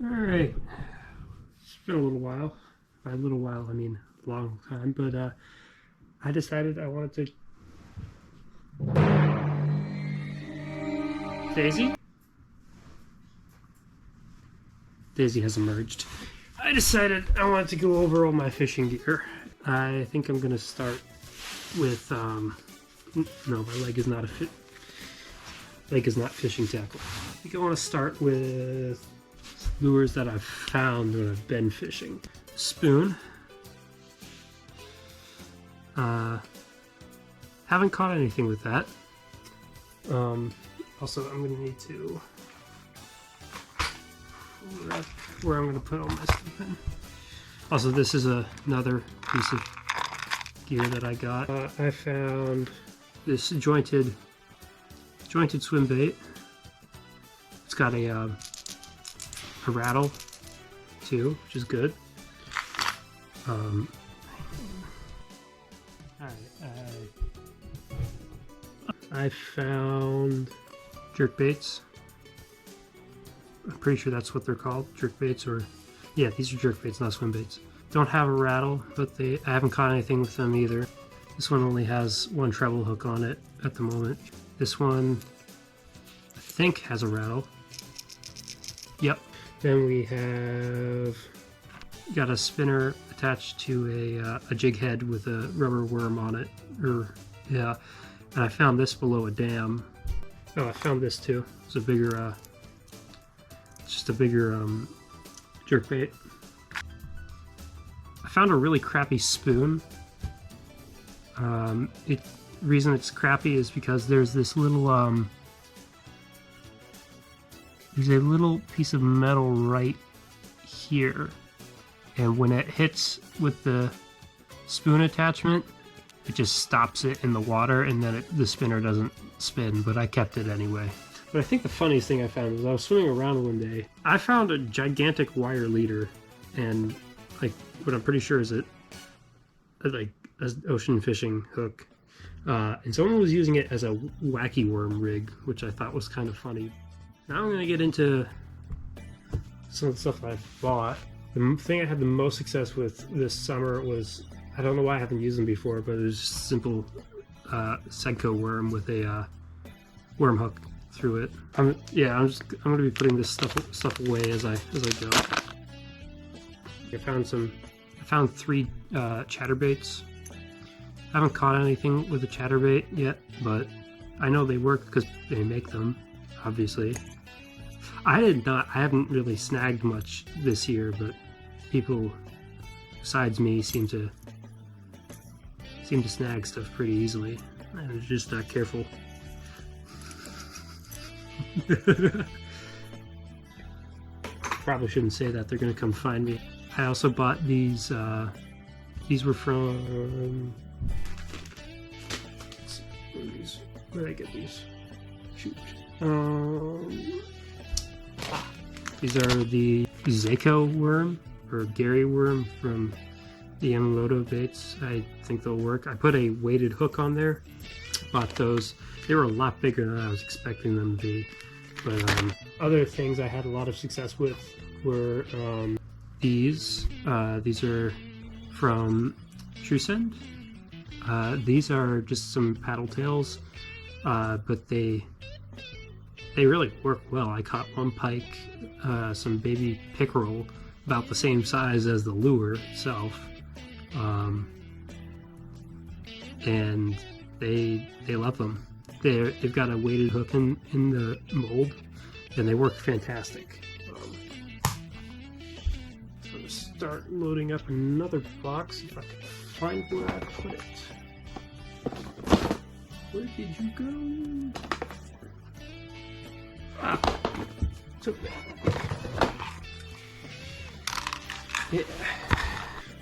Alright, it's been a little while. By a little while, I mean a long time, but I decided I wanted to... Daisy? Daisy has emerged. I decided I wanted to go over all my fishing gear. I think I'm going to start with, no, my leg is not fishing tackle. I think I want to start with lures that I've found when I've been fishing. Spoon. Haven't caught anything with that. Also, I'm going to need to... where I'm going to put all my stuff in. Also, this is another piece of gear that I got. I found this jointed swim bait. It's got a rattle too, which is good. I found jerk baits. I'm pretty sure that's what they're called, jerk baits, or yeah, these are jerk baits, not swim baits. Don't have a rattle, but I haven't caught anything with them either. This one only has one treble hook on it at the moment. This one, I think, has a rattle. Yep. Then we have got a spinner attached to a jig head with a rubber worm on it. Yeah. And I found this below a dam. Oh, I found this too. It's a bigger, just a bigger jerkbait. I found a really crappy spoon. Reason it's crappy is because there's this little there's a little piece of metal right here, and when it hits with the spoon attachment, it just stops it in the water, and then the spinner doesn't spin, but I kept it anyway. But I think the funniest thing I found was I was swimming around one day. I found a gigantic wire leader, and like what I'm pretty sure is an ocean fishing hook. And someone was using it as a wacky worm rig, which I thought was kind of funny. Now I'm going to get into some of the stuff I bought. The thing I had the most success with this summer was, I don't know why I haven't used them before, but it was just a simple Senko worm with a worm hook through it. I'm going to be putting this stuff away as I go. I found 3 chatterbaits. I haven't caught anything with a chatterbait yet, but I know they work because they make them, obviously. I haven't really snagged much this year, but people besides me seem to snag stuff pretty easily. I'm just not careful. Probably shouldn't say that, they're gonna come find me. I also bought these. These were from... Where did I get these? Shoot. These are the Zako worm, or Gary worm from the Yamamoto baits. I think they'll work. I put a weighted hook on there. Bought those. They were a lot bigger than I was expecting them to be. But other things I had a lot of success with were these. These are from Truesend. These are just some paddle tails, but they really work well. I caught one pike, some baby pickerel, about the same size as the lure itself, and they love them. They've got a weighted hook in the mold, and they work fantastic. So I'm gonna start loading up another box if I can find where I put it. Where did you go? So, yeah.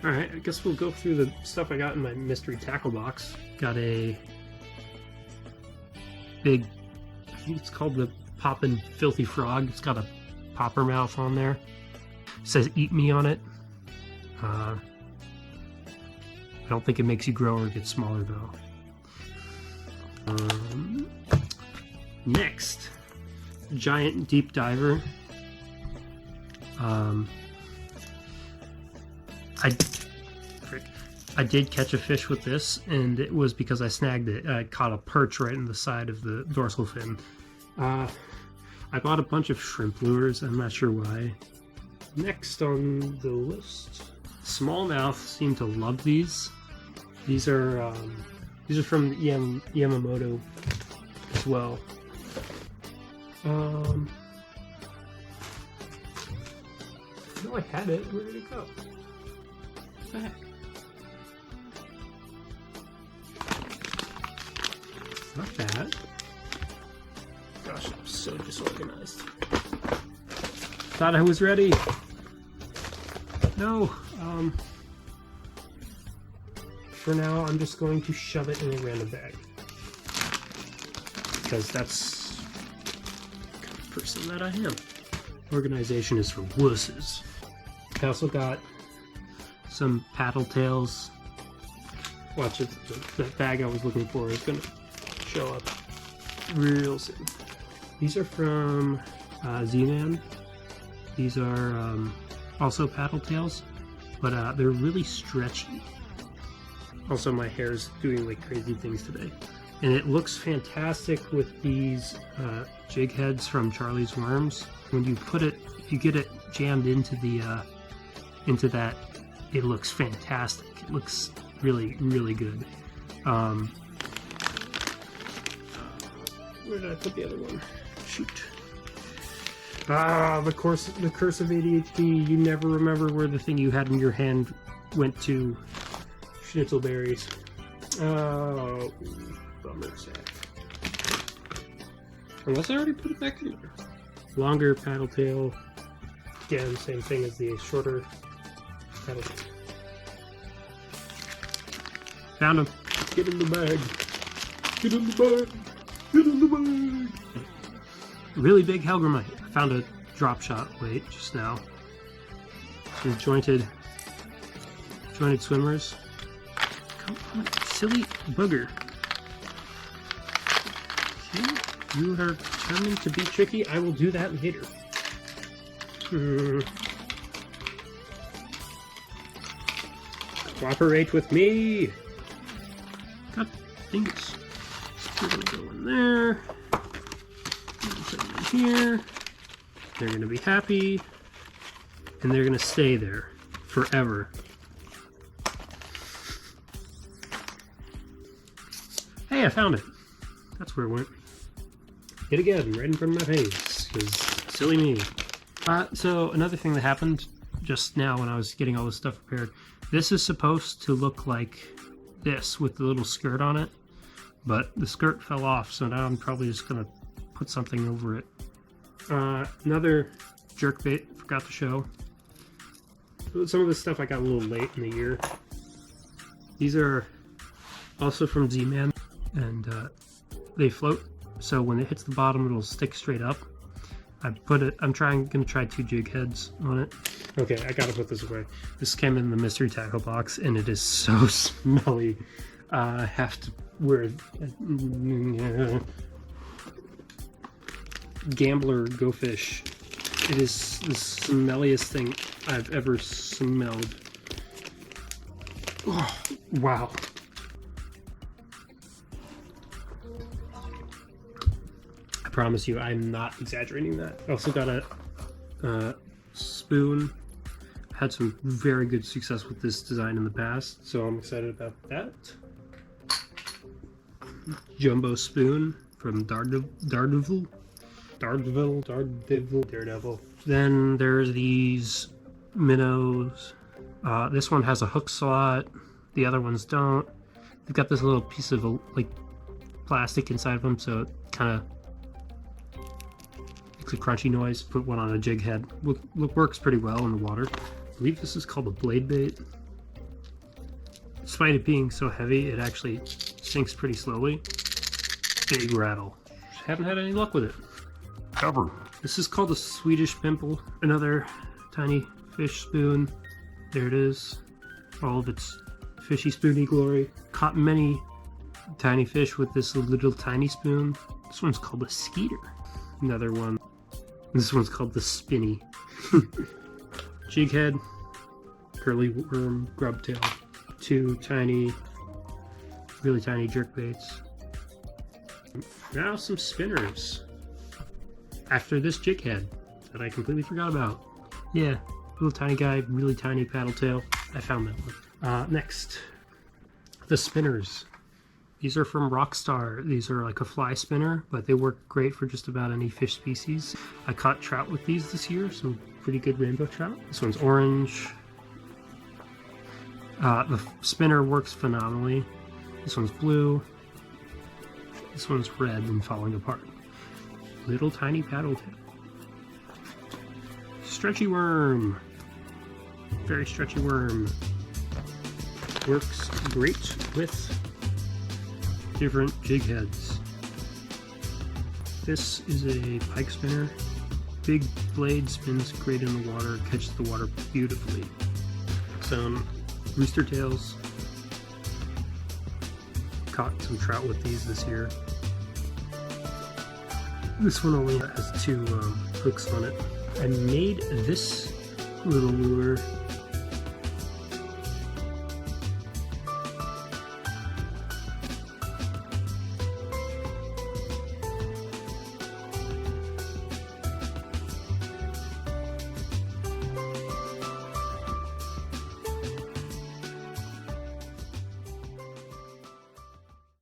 Alright, I guess we'll go through the stuff I got in my mystery tackle box. Got a big, I think it's called the Poppin' Filthy Frog. It's got a popper mouth on there. It says "Eat Me" on it. I don't think it makes you grow or get smaller though. Next, giant deep diver. I did catch a fish with this, and it was because I snagged it. I caught a perch right in the side of the dorsal fin. I bought a bunch of shrimp lures. I'm not sure why. Next on the list, smallmouth seem to love these. These are from Yamamoto as well. I know I had it. Where did it go? What the heck? Not bad. Gosh, I'm so disorganized. Thought I was ready. No. For now, I'm just going to shove it in a random bag. Because that's the kind of person that I am. Organization is for wusses. I also got some paddle tails. Watch it. That bag I was looking for is going to show up real soon. These are from Z-Man. These are also paddle tails, but they're really stretchy. Also, my hair's doing like crazy things today. And it looks fantastic with these jig heads from Charlie's Worms. When you put it, if you get it jammed into the into that, it looks fantastic. It looks really, really good. Where did I put the other one? Shoot. The curse of ADHD. You never remember where the thing you had in your hand went to. Schnitzelberries. Oh, bummer sack. Unless I already put it back in there. Longer paddle tail. Again, same thing as the shorter paddle tail. Found him. Get in the bag. Get in the bag. Get in the bag. Really big Helgramite. I found a drop shot weight just now. These jointed swimmers. Come on, silly bugger. See? You are determined to be tricky. I will do that later. Cooperate with me. God dang it. We're gonna go in there. Put them in here. They're gonna be happy, and they're gonna stay there forever. Hey, I found it. That's where it went. Hit again, right in front of my face, because silly me. So another thing that happened just now when I was getting all this stuff prepared, this is supposed to look like this with the little skirt on it, but the skirt fell off, so now I'm probably just gonna put something over it. Another jerkbait, forgot to show. Some of this stuff I got a little late in the year. These are also from Z-Man, and they float, so when it hits the bottom it'll stick straight up. I'm gonna try 2 jig heads on it. Okay, I gotta put this away. This came in the mystery tackle box, and it is so smelly. I have to wear Gambler Go Fish. It is the smelliest thing I've ever smelled. Oh, wow. I promise you, I'm not exaggerating that. I also got a spoon. Had some very good success with this design in the past, so I'm excited about that. Jumbo spoon from Daredevil. Then there's these minnows. This one has a hook slot. The other ones don't. They've got this little piece of like plastic inside of them, so it kind of makes a crunchy noise. Put one on a jig head. Works pretty well in the water. I believe this is called a blade bait. Despite it being so heavy, it actually sinks pretty slowly. Big rattle. Haven't had any luck with it. Ever. This is called a Swedish pimple. Another tiny fish spoon. There it is. All of its fishy spoony glory. Caught many tiny fish with this little tiny spoon. This one's called a skeeter. Another one. This one's called the spinny. jig head, curly worm, grub tail, 2 tiny, really tiny jerk baits. Now some spinners. After this jig head that I completely forgot about. Yeah, little tiny guy, really tiny paddle tail. I found that one. Next, the spinners. These are from Rockstar. These are like a fly spinner, but they work great for just about any fish species. I caught trout with these this year, some pretty good rainbow trout. This one's orange. The spinner works phenomenally. This one's blue. This one's red and falling apart. Little tiny paddle tail. Stretchy worm. Very stretchy worm. Works great with different jig heads. This is a pike spinner. Big blade, spins great in the water, catches the water beautifully. Some rooster tails. Caught some trout with these this year. This one only has 2 hooks on it. I made this little lure